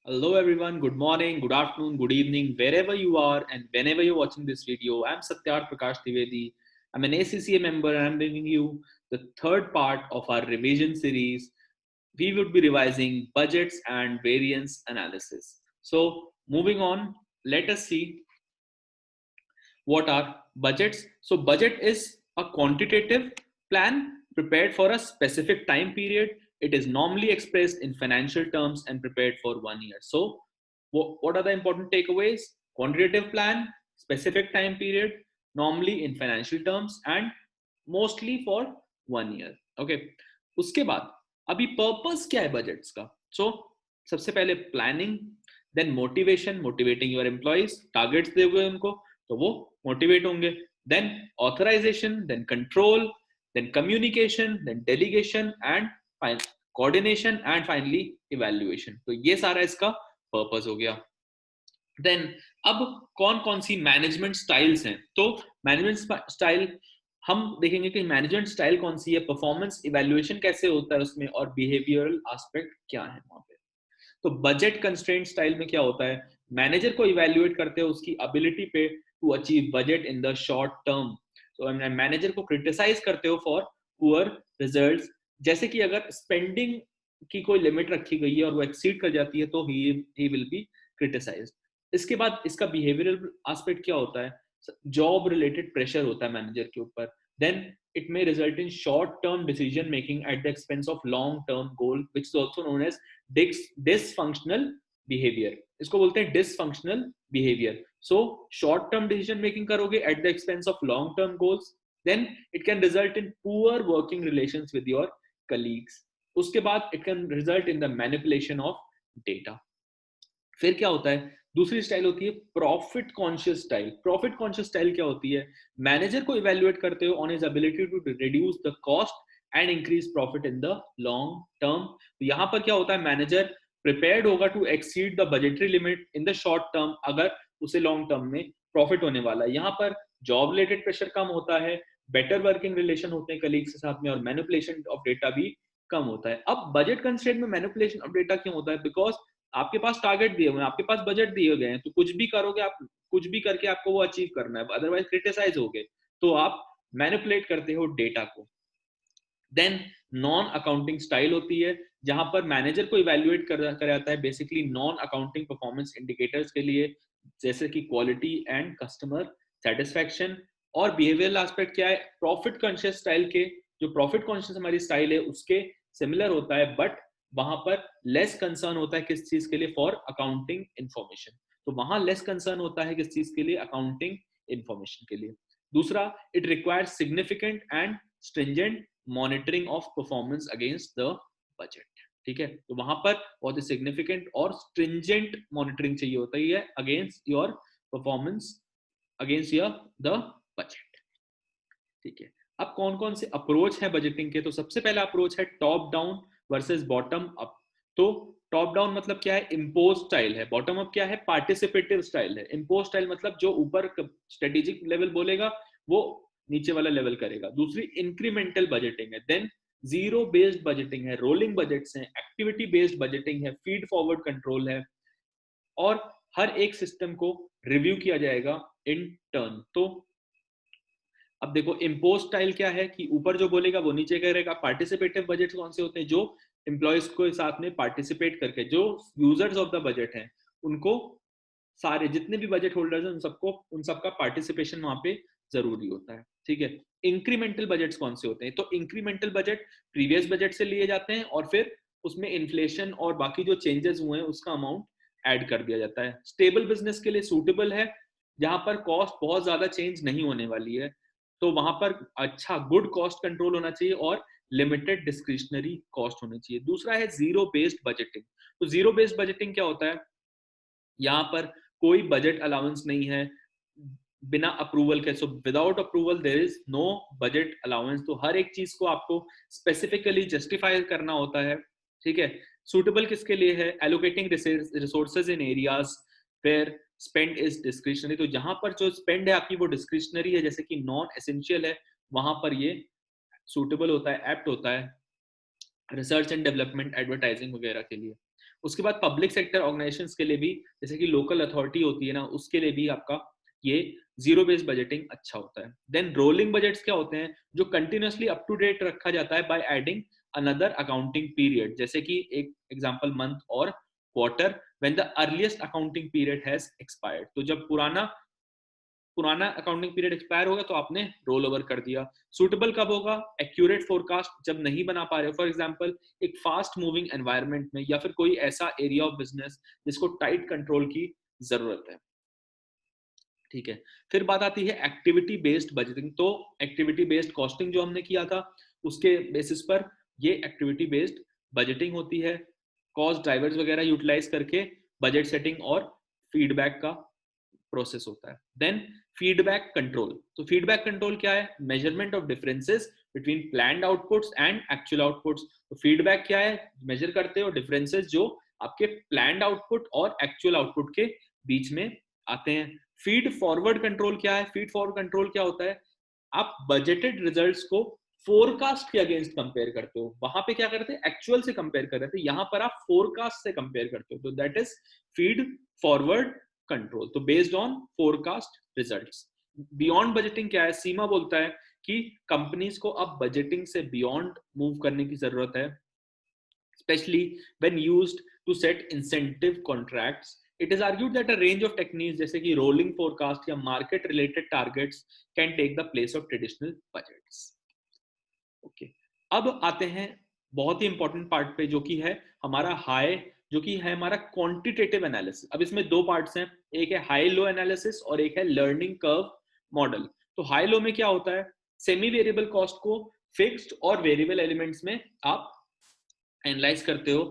Hello everyone, good morning, good afternoon, good evening, wherever you are and whenever you're watching this video. I'm Satyar Prakash Trivedi. I'm an ACCA member and I'm bringing you the third part of our revision series. We would be revising budgets and variance analysis. So moving on, let us see what are budgets. So budget is a quantitative plan prepared for a specific time period. It is normally expressed in financial terms and prepared for 1 year. So what are the important takeaways? Quantitative plan, specific time period, normally in financial terms and mostly for 1 year. Okay, उसके बाद अभी purpose क्या है budgets का? So सबसे पहले planning, then motivation, motivating your employees, targets दे हुए उनको तो वो मोटिवेट होंगे, then authorization, then control, then communication, then delegation and coordination and finally evaluation. तो ये सारा इसका पर्पस हो गया. देन अब कौन कौन सी मैनेजमेंट स्टाइल्स हैं? तो मैनेजमेंट स्टाइल हम देखेंगे कि मैनेजमेंट स्टाइल कौन सी है, परफॉर्मेंस इवैल्यूएशन कैसे होता है उसमें, और बिहेवियरल एस्पेक्ट क्या है वहां पे. तो बजट कंस्ट्रेंट स्टाइल में क्या होता है, मैनेजर को इवैल्यूएट करते हैं उसकी एबिलिटी पे to achieve budget in the short term. तो मैनेजर को क्रिटिसाइज करते हो फॉर पुअर रिजल्ट्स. जैसे कि अगर स्पेंडिंग की कोई लिमिट रखी गई है और वो एक्सीड कर जाती है तो ही विल बी क्रिटिसाइज्ड. इसके बाद इसका बिहेवियरल एस्पेक्ट क्या होता है, जॉब रिलेटेड प्रेशर होता है मैनेजर के ऊपर. Then it may result in short term decision making at the expense of long term goal, which is also known as dysfunctional behavior. इसको बोलते हैं dysfunctional behavior. So short term decision making करोगे at the expense of long term goals, then it can result in poor working relations with your colleagues. उसके बाद it can result in the manipulation of data. फिर क्या होता है, दूसरी style होती है profit conscious style. Profit conscious style क्या होती है, मैनेजर को इवैल्यूएट करते हो on his ability to reduce the cost and increase profit in the long term. तो यहां पर क्या होता है, मैनेजर प्रिपेयर्ड होगा to exceed the budgetary limit in the short term अगर उसे लॉन्ग टर्म में प्रॉफिट होने वाला है. यहाँ पर जॉब रिलेटेड प्रेशर कम होता है, बेटर वर्किंग रिलेशन होते हैं कलीग्स के साथ में, और मैनिपुलेशन ऑफ डेटा भी कम होता है. अब बजट कंस्ट्रेंट में मैनिपुलेशन ऑफ डेटा क्यों होता है, बिकॉज आपके पास टारगेट दिए हुए हैं, आपके पास बजट दिए गए हैं, तो कुछ भी करोगे आप, कुछ भी करके आपको वो अचीव करना है, अदरवाइज क्रिटिसाइज होगे. तो आप मैनिपुलेट करते हो डेटा को. देन नॉन अकाउंटिंग स्टाइल होती है जहां पर मैनेजर को इवैल्यूएट कर जाता है basically non accounting performance indicators के लिए, जैसे कि क्वालिटी एंड कस्टमर सेटिस्फैक्शन. और बिहेवियरल एस्पेक्ट क्या है, प्रॉफिट कॉन्शियस स्टाइल के, जो प्रॉफिट कॉन्शियस हमारी स्टाइल है उसके सिमिलर होता है, बट वहां पर लेस कंसर्न होता है किस चीज के लिए, फॉर अकाउंटिंग इंफॉर्मेशन. तो वहां लेस कंसर्न होता है किस चीज के लिए, अकाउंटिंग इंफॉर्मेशन के लिए. दूसरा, it requires significant and stringent monitoring of performance against the budget. ठीक है, तो वहां पर बहुत ही सिग्निफिकेंट और स्ट्रिंजेंट मॉनिटरिंग चाहिए होता है against your performance, against your the budget. ठीक है, अब कौन कौन से अप्रोच है बजटिंग के? तो सबसे पहला अप्रोच है top down versus bottom up. तो टॉप डाउन मतलब क्या है, इम्पोज स्टाइल है. बॉटम अप क्या है, पार्टिसिपेटिव स्टाइल है. इम्पोज स्टाइल मतलब जो ऊपर स्ट्रेटेजिक लेवल बोलेगा वो नीचे वाला लेवल करेगा. दूसरी इंक्रीमेंटल बजटिंग है. देन जीरो बेस्ड बजटिंग है, रोलिंग बजट्स हैं, एक्टिविटी बेस्ड बजटिंग है, फीड फॉरवर्ड कंट्रोल है, और हर एक सिस्टम को रिव्यू किया जाएगा इन टर्न. तो अब देखो इम्पोज स्टाइल क्या है कि ऊपर जो बोलेगा वो नीचे करेगा. पार्टिसिपेटिव बजट कौन से होते हैं, जो एम्प्लॉयज को साथ में पार्टिसिपेट करके, जो यूजर्स ऑफ द बजट हैं उनको, सारे जितने भी बजट होल्डर्स हैं उन सबको, उन सबका पार्टिसिपेशन वहां पे जरूरी होता है. ठीक है, इंक्रीमेंटल बजट्स कौन से होते हैं? तो इंक्रीमेंटल बजट प्रीवियस बजट से लिए जाते हैं और फिर उसमें इन्फ्लेशन और बाकी जो चेंजेस हुए हैं उसका अमाउंट ऐड कर दिया जाता है. स्टेबल बिजनेस के लिए सूटेबल है, जहां पर कॉस्ट बहुत ज्यादा चेंज नहीं होने वाली है, तो वहां पर अच्छा गुड कॉस्ट कंट्रोल होना चाहिए और लिमिटेड डिस्क्रिशनरी कॉस्ट होनी चाहिए. दूसरा है जीरो बेस्ड बजटिंग. तो जीरो बेस्ड बजटिंग क्या होता है, यहाँ पर कोई बजट अलाउंस नहीं है बिना अप्रूवल के. So without approval there is no budget allowance. तो हर एक चीज को आपको स्पेसिफिकली जस्टिफाई करना होता है. ठीक है, सूटेबल किसके लिए है, allocating resources in areas where spend is discretionary. तो जहां पर जो स्पेंड है आपकी वो डिस्क्रिशनरी है, जैसे कि नॉन एसेंशियल है, वहां पर ये सूटेबल होता है, एप्ट होता है रिसर्च एंड डेवलपमेंट, एडवर्टाइजिंग वगैरह के लिए. उसके बाद पब्लिक सेक्टर ऑर्गेनाइजेशंस के लिए भी, जैसे कि लोकल अथॉरिटी होती है ना, उसके लिए भी आपका ये जीरो बेस्ड बजटिंग अच्छा होता है। देन रोलिंग बजट्स क्या होते हैं, जो कंटिन्यूअसली अप टू डेट रखा जाता है by adding another accounting period, जैसे कि एक एग्जांपल मंथ और quarter when the earliest accounting period has expired. तो जब पुराना अकाउंटिंग पीरियड एक्सपायर होगा तो आपने रोल ओवर कर दिया। सूटेबल कब होगा, एक्यूरेट फोरकास्ट जब नहीं बना पा रहे हो, फॉर एग्जांपल एक फास्ट मूविंग एनवायरनमेंट में, या फिर कोई ऐसा एरिया ऑफ बिजनेस जिसको टाइट कंट्रोल की जरूरत है। ठीक है, फिर बात आती है एक्टिविटी बेस्ड बजटिंग। तो एक्टिविटी बेस्ड कॉस्टिंग जो हमने किया था, उसके बेसिस पर ये एक्टिविटी बेस्ड बजटिंग होती है। कॉस्ट ड्राइवर्स वगैरह यूटिलाइज करके बजट सेटिंग और फीडबैक का प्रोसेस होता है। Then feedback control. तो फीडबैक कंट्रोल क्या है, measurement of differences between planned outputs and actual outputs. तो फीडबैक क्या है, मेजर करते हो डिफरेंसेस जो आपके प्लान्ड आउटपुट और एक्चुअल आउटपुट के बीच में आते हैं। फीड फॉरवर्ड कंट्रोल क्या है, फीड फॉरवर्ड कंट्रोल क्या होता है, आप बजटेड रिजल्ट्स को फोरकास्ट के अगेंस्ट कंपेयर करते हो। वहां पे क्या करते हैं, एक्चुअल से कंपेयर कर रहे थे, यहां पर आप फोरकास्ट से कंपेयर करते हो। तो that is feed forward control. तो based on forecast results. Beyond budgeting क्या है, सीमा बोलता है कि कंपनीज को अब बजटिंग से बियॉन्ड मूव करने की जरूरत है, especially when used to set incentive contracts. It is argued that a range of techniques जैसे कि rolling forecast या market related targets can take the place of traditional budgets. Okay. अब आते हैं बहुत ही इंपॉर्टेंट पार्ट पे, जो कि है हमारा हमारा क्वांटिटेटिव एनालिसिस। अब इसमें दो पार्ट्स हैं, एक है हाई लो एनालिसिस और एक है लर्निंग कर्व मॉडल। तो हाई लो में क्या होता है, सेमी वेरिएबल कॉस्ट को फिक्स्ड और वेरिएबल एलिमेंट्स में आप एनालाइज करते हो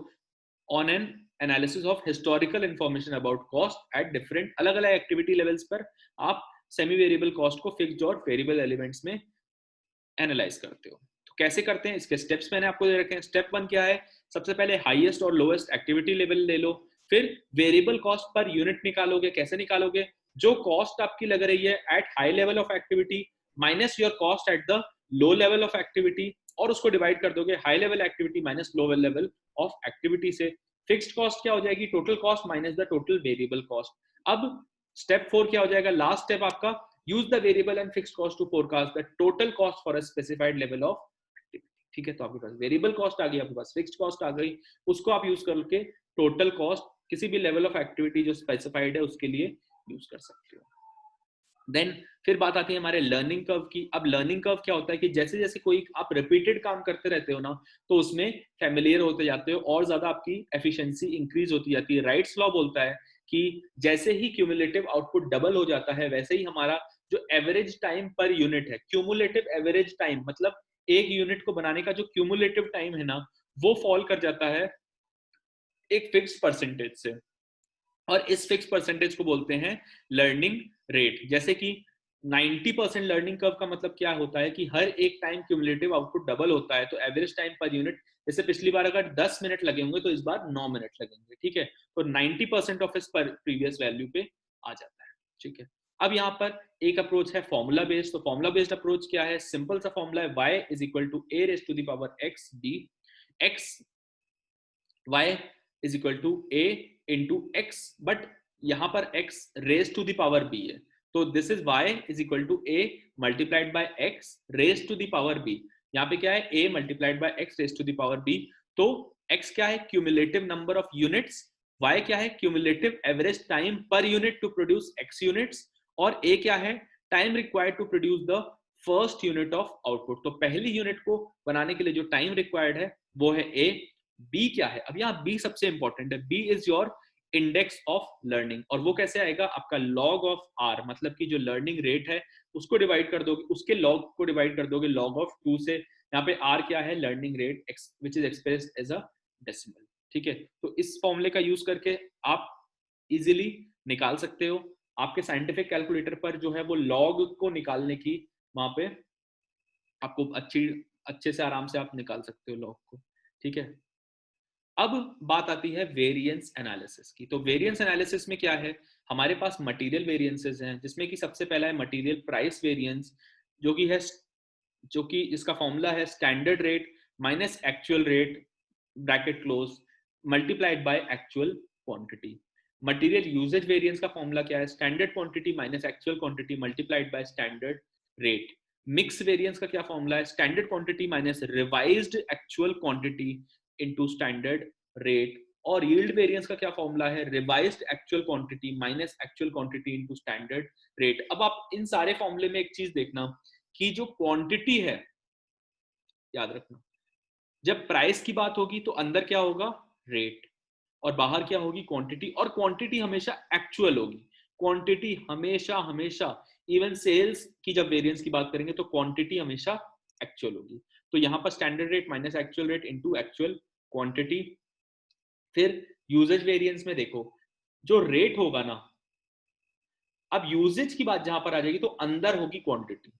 on an analysis of historical information about cost at different अलग अलग एक्टिविटी लेवल्स पर आप सेमी वेरिएबल कॉस्ट को फिक्स्ड और वेरिएबल एलिमेंट्स में एनालाइज करते हो। तो कैसे करते हैं, इसके स्टेप्स मैंने आपको दे रखे हैं। स्टेप 1 क्या है, सबसे पहले हाईएस्ट और लोएस्ट एक्टिविटी लेवल ले लो, फिर वेरिएबल कॉस्ट पर यूनिट निकालोगे। कैसे निकालोगे, जो कॉस्ट आपकी लग रही है at high level of activity minus your cost at the low level of activity, और उसको डिवाइड कर दोगे high level activity minus low level of activity से। फिक्स्ड कॉस्ट क्या हो जाएगी, total cost minus the total variable cost. अब step 4 क्या हो जाएगा, लास्ट स्टेप आपका, use the variable and fixed cost to forecast the total cost for a specified level of activity। ठीक है, तो आपके पास वेरिएबल कॉस्ट आ गई, आपके पास फिक्स्ड कॉस्ट आ गई, उसको आप यूज करके टोटल कॉस्ट किसी भी लेवल ऑफ एक्टिविटी जो स्पेसिफाइड है उसके लिए यूज कर सकते हो। देन फिर बात आती है हमारे लर्निंग कर्व की। अब लर्निंग कर्व क्या होता है कि जैसे जैसे कोई आप रिपीटेड काम करते रहते हो ना, तो उसमें फैमिलियर होते जाते हो और ज्यादा आपकी एफिशिएंसी इंक्रीज होती जाती है। राइट्स लॉ बोलता है कि जैसे ही क्यूमुलेटिव आउटपुट डबल हो जाता है, वैसे ही हमारा जो एवरेज टाइम पर यूनिट है, क्यूमुलेटिव एवरेज टाइम मतलब एक यूनिट को बनाने का जो क्यूमुलेटिव टाइम है ना, वो फॉल कर जाता है एक फिक्स परसेंटेज से, और इस फिक्स परसेंटेज को बोलते हैं लर्निंग रेट। जैसे कि 90% लर्निंग कर्व का मतलब क्या होता है कि हर एक टाइम क्यूमुलेटिव आउटपुट डबल होता है, तो एवरेज टाइम पर यूनिट, जैसे पिछली बार अगर 10 मिनट लगे होंगे तो इस बार 9 मिनट लगेंगे। ठीक है, तो 90% ऑफ इस पर प्रीवियस वैल्यू पे आ जाता है। ठीक है, अब यहाँ पर एक अप्रोच है फॉर्मूला बेस्ड। तो फॉर्मूला बेस्ड अप्रोच क्या है, सिंपल सा फॉर्मूला है, y is equal to a raise to the power x d x, y is equal to a into x, but यहाँ पर x raise to the power b है, तो this is y is equal to a multiplied by x raise to the power b। यहाँ पे क्या है, a multiplied by x raise to the power b। तो x क्या है, cumulative number of units, y क्या है, cumulative average time per unit to produce x units, और a क्या है, time required to produce the first unit of output. तो पहली यूनिट को बनाने के लिए जो टाइम रिक्वायर्ड है वो है a। b क्या है, अब यहाँ b सबसे इंपॉर्टेंट है, b is your index of learning, और वो कैसे आएगा, आपका लॉग ऑफ r, मतलब कि जो लर्निंग रेट है उसको डिवाइड कर दोगे, उसके लॉग को डिवाइड कर दोगे लॉग ऑफ 2 से। यहाँ पे r क्या है, learning rate which is expressed as a decimal. ठीक है, तो इस फॉर्मूले का यूज करके आप इजीली निकाल सकते हो। आपके साइंटिफिक कैलकुलेटर पर जो है वो लॉग को निकालने की, वहां पे आपको अच्छे से आराम से आप निकाल सकते हो लॉग को। ठीक है, अब बात आती है वेरिएंस एनालिसिस की। तो वेरिएंस एनालिसिस में क्या है, हमारे पास मटेरियल वेरिएंसेस हैं, जिसमें कि सबसे पहला है मटेरियल प्राइस वेरिएंस, जो कि इसका फॉर्मूला है standard rate minus actual rate bracket close multiplied by actual quantity. Material usage variance का फॉर्मूला क्या है? Standard quantity minus actual quantity multiplied by standard rate. Mix variance का क्या फॉर्मूला है? Standard quantity minus revised actual quantity into standard rate. और yield variance का क्या formula है? Revised actual quantity minus actual quantity into standard rate. अब आप इन सारे फॉर्मूले में एक चीज देखना कि जो क्वांटिटी है, याद रखना, जब प्राइस की बात होगी तो अंदर क्या होगा? रेट, और बाहर क्या होगी? क्वांटिटी। और क्वांटिटी हमेशा एक्चुअल होगी। क्वांटिटी हमेशा हमेशा, इवन सेल्स की जब वेरिएंस की बात करेंगे तो क्वांटिटी हमेशा एक्चुअल होगी। तो यहां पर standard rate minus actual rate into actual quantity. फिर यूजेज वेरिएंस में देखो, जो रेट होगा ना, अब यूजेज की बात जहां पर आ जाएगी तो अंदर होगी क्वांटिटी,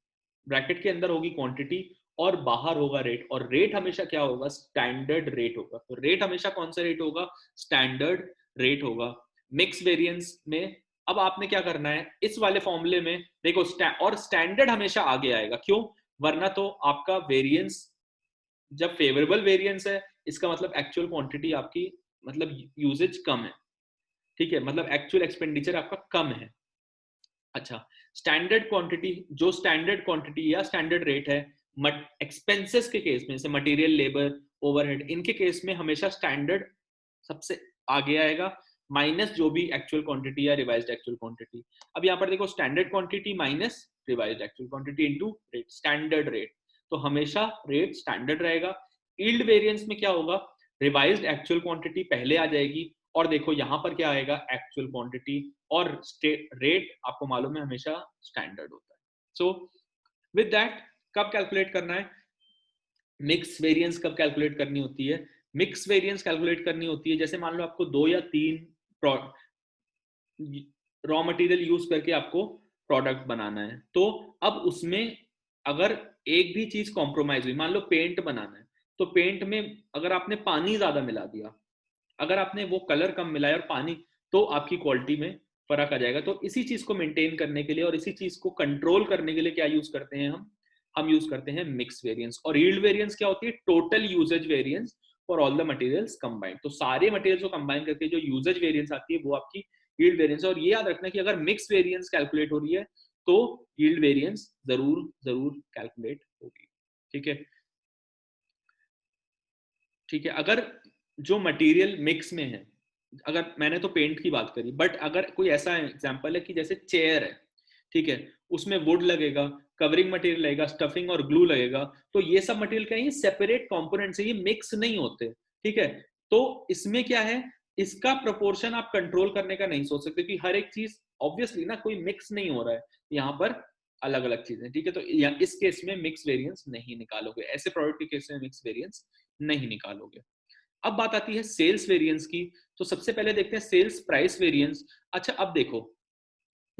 ब्रैकेट के अंदर होगी क्वांटिटी और बाहर होगा रेट। और रेट हमेशा क्या होगा? स्टैंडर्ड रेट होगा। तो रेट हमेशा कौन सा रेट होगा? स्टैंडर्ड रेट होगा। मिक्स वेरिएंस में अब आपने क्या करना है, इस वाले फॉर्मूले में देखो, और स्टैंडर्ड हमेशा आगे आएगा, क्यों? वरना तो आपका वेरिएंस, जब फेवरेबल वेरिएंस है इसका मतलब एक्चुअल क्वांटिटी आपकी, मतलब यूजेज कम है, ठीक है, मतलब एक्चुअल एक्सपेंडिचर आपका कम है। अच्छा, स्टैंडर्ड क्वांटिटी, जो स्टैंडर्ड क्वांटिटी या स्टैंडर्ड रेट है एक्सपेंसेस के केस में, जैसे मटेरियल, लेबर, ओवरहेड, इनके केस में हमेशा स्टैंडर्ड सबसे आगे आएगा, माइनस जो भी एक्चुअल क्वांटिटी या रिवाइज्ड एक्चुअल क्वांटिटी। अब यहाँ पर देखो, standard quantity minus revised actual quantity into rate, standard rate. तो हमेशा रेट स्टैंडर्ड रहेगा। यील्ड वेरिएंस में क्या होगा? रिवाइज्ड एक्चुअल क्वांटिटी पहले आ जाएगी, और देखो यहाँ पर क्या आएगा? Actual quantity. और रेट आपको मालूम है हमेशा स्टैंडर्ड होता है। सो विद दैट, कब कैलकुलेट करना है मिक्स वेरिएंस? कब कैलकुलेट करनी होती है मिक्स वेरिएंस? कैलकुलेट करनी होती है जैसे मान लो आपको 2 या 3 रॉ मटेरियल यूज करके आपको प्रोडक्ट बनाना है, तो अब उसमें अगर एक भी चीज कॉम्प्रोमाइज हुई, मान लो पेंट बनाना है, तो पेंट में अगर आपने पानी ज्यादा मिला दिया, अगर आपने वो कलर कम मिलाया और पानी, तो आपकी क्वालिटी में फर्क आ जाएगा। तो इसी चीज को मेंटेन करने के लिए और इसी चीज को कंट्रोल करने के लिए क्या यूज करते हैं हम यूज करते हैं मिक्स वेरिएंस। और यील्ड वेरिएंस क्या होती है? Total usage variance for all the materials combined. तो सारे मटेरियल्स को कंबाइन करके जो यूजेज वेरिएंस आती है वो आपकी यील्ड वेरिएंस। और ये याद रखना कि अगर मिक्स वेरिएंस कैलकुलेट हो रही है तो यील्ड वेरिएंस जरूर जरूर कैलकुलेट होगी। ठीक है, ठीक है। अगर जो मटेरियल मिक्स में है, अगर मैंने तो पेंट की बात करी, बट अगर कोई ऐसा एग्जांपल है कि जैसे चेयर है, ठीक है, उसमें वुड लगेगा, कवरिंग मटेरियल लगेगा, स्टफिंग और ग्लू लगेगा, तो ये सब मटेरियल क्या है? सेपरेट कंपोनेंट्स है, ये मिक्स नहीं होते, ठीक है। तो इसमें क्या है, इसका प्रोपोर्शन आप कंट्रोल करने का नहीं सोच सकते कि हर एक चीज, ऑब्वियसली ना, कोई मिक्स नहीं हो रहा है यहाँ पर, अलग अलग चीजें, ठीक है। तो इस केस में मिक्स वेरिएंस नहीं निकालोगे, ऐसे प्रोडक्ट के केस में मिक्स वेरिएंस नहीं निकालोगे। अब बात आती है सेल्स वेरिएंस की। तो सबसे पहले देखते हैं सेल्स प्राइस वेरिएंस। अच्छा, अब देखो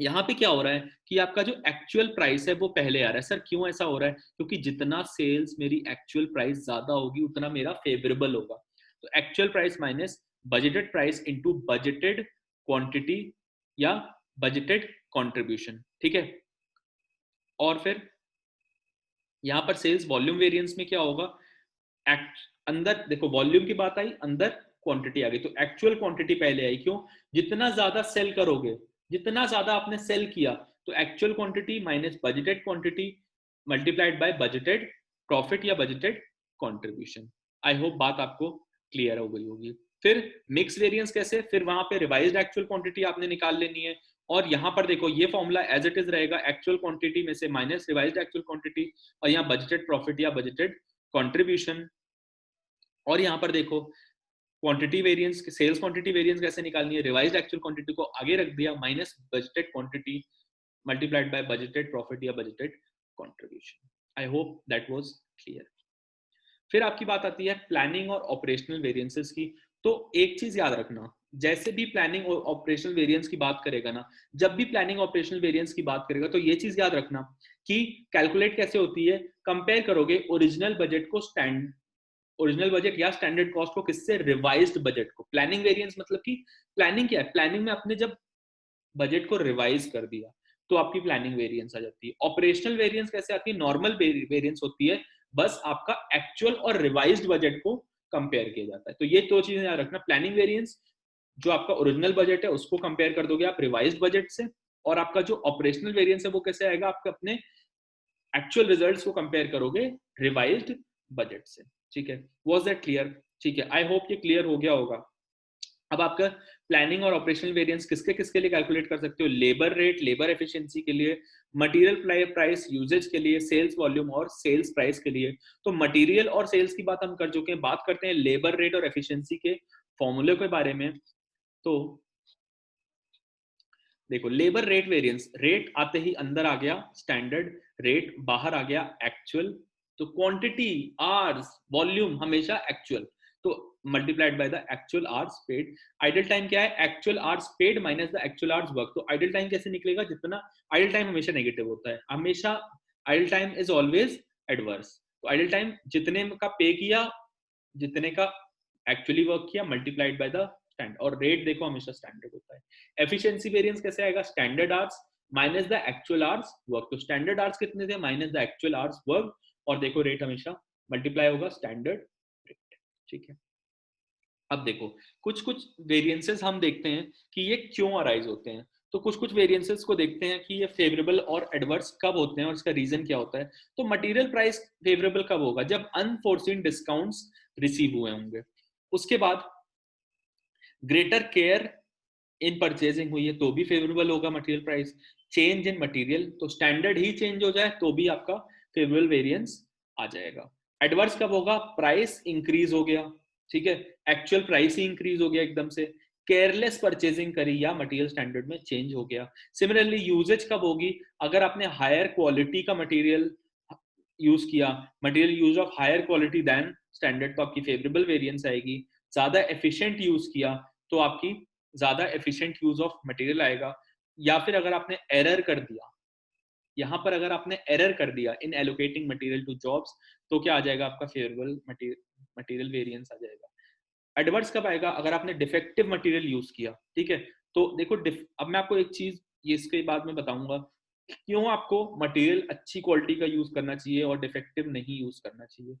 यहाँ पे क्या हो रहा है कि आपका जो एक्चुअल प्राइस है वो पहले आ रहा है। सर क्यों ऐसा हो रहा है? क्योंकि जितना सेल्स मेरी एक्चुअल प्राइस ज्यादा होगी उतना मेरा फेवरेबल होगा। तो actual price minus budgeted price into budgeted quantity या बजटेड कंट्रीब्यूशन, ठीक है। और फिर यहाँ पर सेल्स वॉल्यूम वेरिएंस में क्या होगा? अंदर देखो, वॉल्यूम की बात आई, अंदर क्वांटिटी आ गई, तो एक्चुअल क्वांटिटी पहले आई। क्यों? जितना ज्यादा सेल करोगे, जितना ज्यादा आपने सेल किया, तो actual quantity minus budgeted quantity multiplied by budgeted profit या बजटेड कंट्रीब्यूशन। आई होप बात आपको क्लियर हो गई होगी। फिर मिक्स वेरिएंस कैसे? फिर वहां पे रिवाइज्ड एक्चुअल क्वांटिटी आपने निकाल लेनी है, और यहाँ पर देखो ये फॉर्मूला एज इट इज रहेगा, एक्चुअल क्वांटिटी में से माइनस रिवाइज्ड एक्चुअल क्वांटिटी, और यहाँ बजटेड प्रॉफिट या बजटेड कंट्रीब्यूशन। और यहाँ पर देखो quantity variance, sales quantity variance कैसे निकालनी है? रिवाइज्ड एक्चुअल क्वांटिटी को आगे रख दिया, minus budgeted quantity multiplied by budgeted profit या budgeted contribution. I hope that was clear. फिर आपकी बात आती है प्लानिंग और ऑपरेशनल वेरिएंसेस की। तो एक चीज याद रखना, जैसे भी प्लानिंग और ऑपरेशनल वेरिएंस की बात करेगा ना, जब भी प्लानिंग ऑपरेशनल वेरिएंस की बात करेगा, तो ये चीज याद रखना कि कैलकुलेट कैसे होती है। कंपेयर करोगे ओरिजिनल बजट को ओरिजिनल बजट या स्टैंडर्ड कॉस्ट को किससे? रिवाइज्ड बजट को। प्लानिंग वेरिएंस मतलब कि प्लानिंग क्या है? प्लानिंग में आपने जब बजट को रिवाइज कर दिया तो आपकी प्लानिंग वेरिएंस आ जाती है। ऑपरेशनल वेरिएंस कैसे आती है? नॉर्मल वेरिएंस होती है, बस आपका एक्चुअल और रिवाइज्ड बजट को कंपेयर किया जाता है। तो ये दो चीजें याद रखना, प्लानिंग वेरिएंस जो आपका ओरिजिनल बजट है उसको कंपेयर कर दोगे आप रिवाइज्ड बजट से, और आपका जो ऑपरेशनल वेरिएंस है वो कैसे आएगा, आपके अपने एक्चुअल रिजल्ट्स को कंपेयर करोगे रिवाइज्ड बजट से। ठीक है, वाज दैट क्लियर? ठीक है, आई होप ये क्लियर हो गया होगा। अब आपका प्लानिंग और ऑपरेशनल वेरिएंस किसके किसके लिए कैलकुलेट कर सकते हो, लेबर रेट लेबर एफिशिएंसी के लिए, मटेरियल प्राइस यूजेज के लिए, सेल्स वॉल्यूम और सेल्स प्राइस के लिए। तो मटेरियल और सेल्स की बात हम कर चुके हैं, बात करते हैं लेबर रेट और एफिशिएंसी के फॉर्मूले के बारे में। तो देखो, लेबर रेट वेरिएंस, रेट आते ही अंदर आ गया स्टैंडर्ड रेट, बाहर आ गया एक्चुअल। तो क्वांटिटी, आवर्स, वॉल्यूम हमेशा एक्चुअल, तो multiplied by the actual hours paid. Idle time क्या है, actual hours paid minus the actual hours work. तो आइडल टाइम कैसे निकलेगा, जितना आइडल टाइम हमेशा नेगेटिव होता है, हमेशा idle time is always adverse. तो आइडल टाइम जितने का पे किया, जितने का एक्चुअली वर्क किया, मल्टीप्लाइड बाय द स्टैंडर्ड, और रेट देखो हमेशा स्टैंडर्ड होता है। एफिशिएंसी वेरिएंस कैसे आएगा, standard hours minus the actual hours work. तो स्टैंडर्ड आवर्स कितने थे minus the actual hours work, और देखो रेट हमेशा मल्टीप्लाई होगा स्टैंडर्ड रेट। ठीक है, अब देखो कुछ कुछ वेरिएंसेस हम देखते हैं कि ये क्यों अराइज होते हैं। तो कुछ कुछ वेरिएंसेस को देखते हैं कि ये फेवरेबल और एडवर्स कब होते हैं और इसका रीजन क्या होता है। तो मटेरियल प्राइस फेवरेबल कब होगा, जब अनफोर्सीन डिस्काउंट्स रिसीव हुए होंगे। उसके बाद ग्रेटर केयर इन परचेजिंग हुई है तो भी फेवरेबल होगा material price. Change in material, तो स्टैंडर्ड ही चेंज हो जाए तो भी आपका फेवरेबल वेरिएंस आ जाएगा। एडवर्स कब होगा, प्राइस इंक्रीज हो गया, ठीक है, एक्चुअल प्राइस ही इंक्रीज हो गया एकदम से, केयरलेस परचेजिंग करी या मटेरियल स्टैंडर्ड में चेंज हो गया। सिमिलरली यूजेज कब होगी, अगर आपने हायर क्वालिटी का मटेरियल यूज किया, material use of higher quality than standard, तो आपकी फेवरेबल वेरिएंस आएगी। ज्यादा एफिशिएंट यूज किया तो आपकी ज्यादा एफिशिएंट यूज ऑफ मटेरियल आएगा। या फिर अगर आपने एरर कर दिया, यहां पर अगर आपने एरर कर दिया इन एलोकेटिंग मटेरियल टू जॉब्स, तो क्या आ जाएगा, आपका फेवरेबल मटेरियल वेरिएंस आ जाएगा। एडवर्स कब आएगा, अगर आपने डिफेक्टिव मटेरियल यूज किया, ठीक है। तो देखो अब मैं आपको एक चीज ये इसके बाद में बताऊंगा क्यों आपको मटेरियल अच्छी क्वालिटी का यूज करना चाहिए और डिफेक्टिव नहीं यूज करना चाहिए।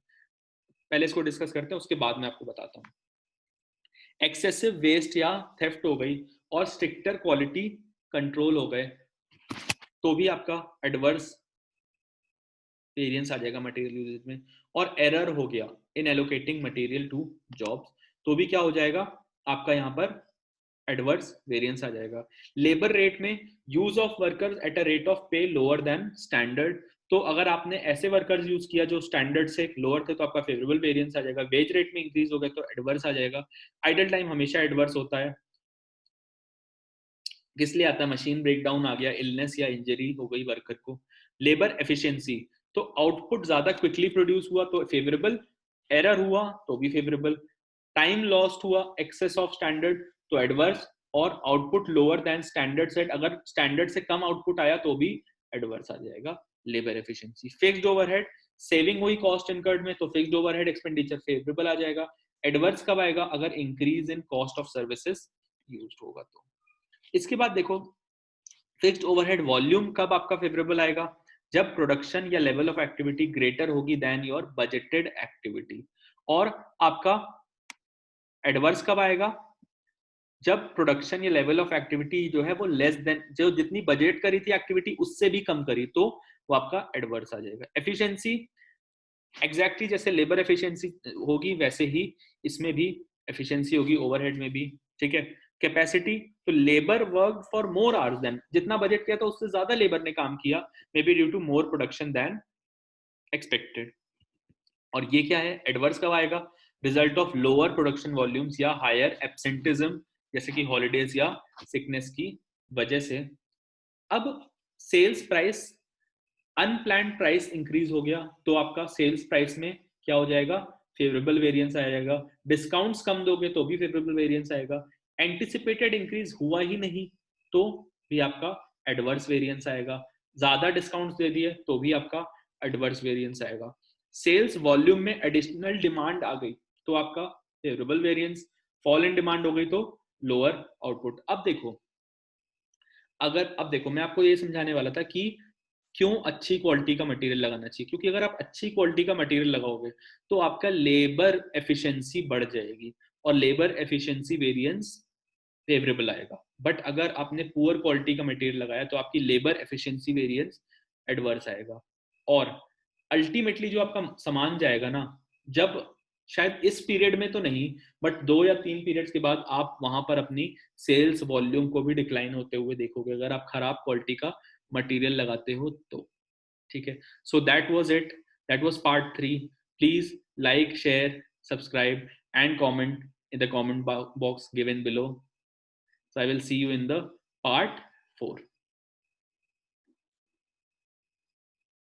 पहले इसको डिस्कस करते हैं, उसके बाद मैं आपको बताता हूँ। एक्सेसिव वेस्ट या थेफ्ट हो गई और स्ट्रिक्टर क्वालिटी कंट्रोल हो गए तो भी आपका एडवर्स वेरिएंस आ जाएगा मटेरियल यूजेज में। और एरर हो गया इन एलोकेटिंग मटेरियल टू जॉब्स तो भी क्या हो जाएगा, आपका यहाँ पर एडवर्स वेरिएंस आ जाएगा। लेबर रेट में use of workers at a rate of पे लोअर देन स्टैंडर्ड, तो अगर आपने ऐसे वर्कर्स यूज किया जो स्टैंडर्ड से लोअर थे तो आपका फेवरेबल वेरिएंस आ जाएगा। वेज रेट में इंक्रीज हो गया तो एडवर्स आ जाएगा। आइडल टाइम हमेशा एडवर्स होता है, किस लिए आता है, मशीन ब्रेकडाउन आ गया, इलनेस या इंजरी हो गई वर्कर को। लेबर एफिशिएंसी, तो आउटपुट ज्यादा क्विकली प्रोड्यूस हुआ तो फेवरेबल, एरर हुआ तो भी फेवरेबल, टाइम लॉस्ट हुआ एक्सेस ऑफ स्टैंडर्ड तो एडवर्स, और output lower than standard set, अगर स्टैंडर्ड से कम आउटपुट आया तो भी एडवर्स आ जाएगा labour efficiency. Fixed overhead, saving हुई कॉस्ट इनकर्ड में तो फिक्स्ड ओवरहेड एक्सपेंडिचर फेवरेबल आ जाएगा। एडवर्स कब आएगा, अगर increase in cost of services used होगा तो। इसके बाद देखो फिक्स्ड ओवरहेड वॉल्यूम कब आपका फेवरेबल आएगा, जब प्रोडक्शन या लेवल ऑफ एक्टिविटी ग्रेटर होगी देन योर बजटेड एक्टिविटी। और आपका एडवर्स कब आएगा, जब प्रोडक्शन या लेवल ऑफ एक्टिविटी जो है वो लेस देन, जो जितनी बजट करी थी एक्टिविटी उससे भी कम करी तो वो आपका एडवर्स आ जाएगा। एफिशिएंसी एग्जैक्टली जैसे लेबर एफिशिएंसी होगी वैसे ही इसमें भी एफिशिएंसी होगी ओवरहेड में भी, ठीक है। कैपेसिटी, तो labour work for more hours than, जितना बजट किया था उससे ज्यादा लेबर ने काम किया, may be due to more production than expected. और ये क्या है, एडवर्स कब आएगा, result of lower production volumes या हायर एब्सेंटिज्म, जैसे कि हॉलीडेज या सिकनेस की वजह से। अब sales price, unplanned price increase हो गया तो आपका सेल्स प्राइस में क्या हो जाएगा, फेवरेबल वेरिएंस आ जाएगा। डिस्काउंट्स कम दोगे तो भी फेवरेबल वेरिएंस आएगा। एंटिसिपेटेड इंक्रीज हुआ ही नहीं तो भी आपका एडवर्स वेरिएंस आएगा। ज्यादा डिस्काउंट्स दे दिए तो भी आपका एडवर्स वेरिएंस आएगा। सेल्स वॉल्यूम में एडिशनल डिमांड आ गई तो आपका favourable variance, fall in demand हो गई तो लोअर आउटपुट। अब देखो मैं आपको ये समझाने वाला था कि क्यों अच्छी क्वालिटी का मटेरियल लगाना चाहिए? क्योंकि अगर आप अच्छी क्वालिटी का मटेरियल लगाओगे तो आपका लेबर एफिशिएंसी बढ़ जाएगी और लेबर एफिशिएंसी वेरिएंस फेवरेबल आएगा। बट अगर आपने पुअर क्वालिटी का मटेरियल लगाया तो आपकी लेबर एफिशिएंसी वेरिएंस एडवर्स आएगा। और अल्टीमेटली जो आपका सामान जाएगा ना, जब शायद इस पीरियड में तो नहीं, बट 2 या 3 पीरियड्स के बाद आप वहां पर अपनी सेल्स वॉल्यूम को भी डिक्लाइन होते हुए देखोगे, अगर आप खराब क्वालिटी का मटेरियल लगाते हो तो। ठीक है, so that was it, that was part 3। Please like, share, subscribe and comment in the comment box given below. So I will see you in the part 4.